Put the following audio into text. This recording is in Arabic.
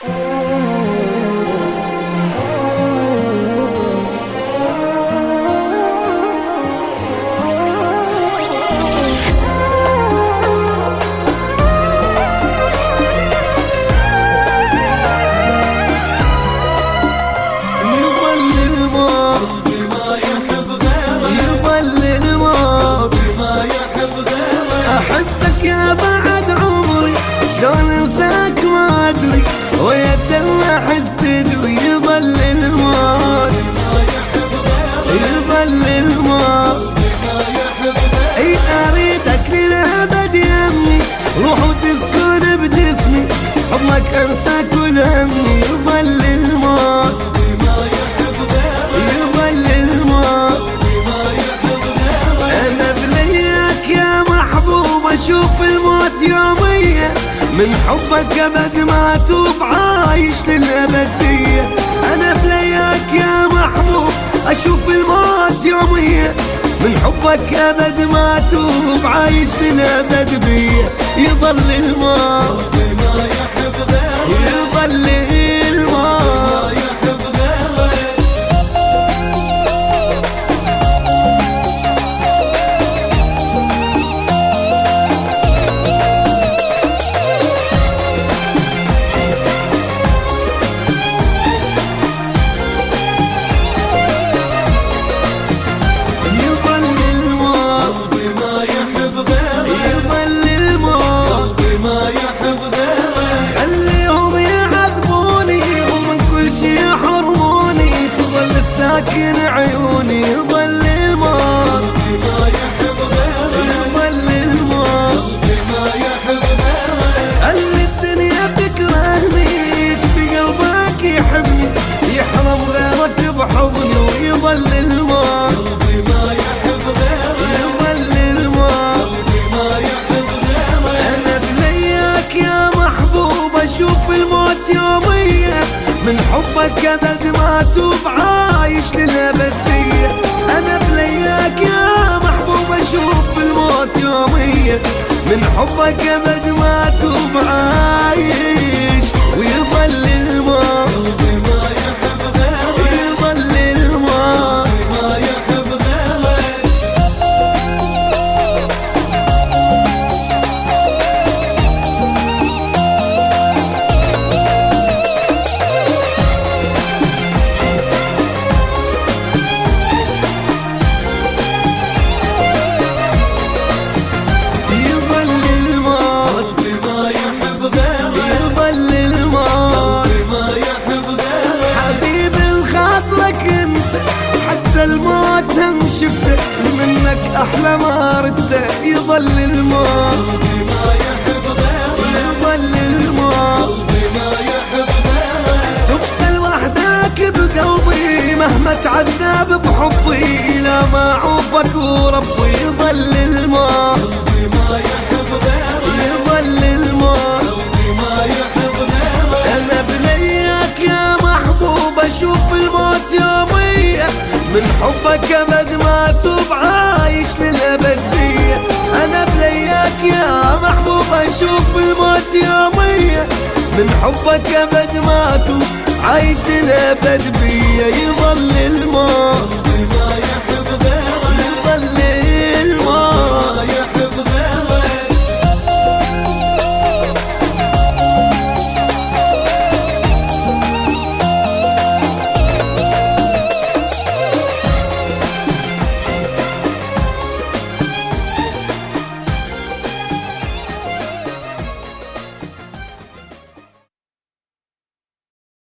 أحبك يا بعد عمري، شلون انساك ما ادري، ويا الدم احس تجري. يظل الموت يظل الموت، اي اريدك للابد يمي، روح وتسكن بجسمي، حضنك انسى كل همي. يظل الموت يظل الموت، انا بلياك يا محبوب اشوف الموت يوميا، من حبك ابد ما اتوب عايش للابديه. انا بلياك يا محبوب اشوف الموت يوميا، من حبك ابد ما اتوب عايش للابد بيه. يظل الموت يظل الموت، ساكن عيوني. يظل الموت يظل الموت، خلي الدنيا تكرهني، في قلبك يحبني، يحرم غيرك بحضني. ويظل الموت يظل الموت، انا بلياك يا محبوب اشوف الموت يوميا، من حبك ابد ما اتوب عايش للابد بيه. انا بلياك يا محبوب اشوف الموت يوميا، من حبك ابد ما اتوب عايش. ويظل الموت يظل الموت، الموت هم شفته منك احلى ما رده. يظل الموت يظل الموت، تبقى لوحدك بقلبي مهما تعذب بحبي، لا ما اعوفك وربي. يظل الموت يظل الموت، انا بلياك يا محبوب اشوف الموت يوميا، من حبك ابد ما اتوب عايش للابد بيه. انا بلياك يا محبوب اشوف الموت يوميا، من حبك ابد ما اتوب عايش للابد بيه. يظل الموت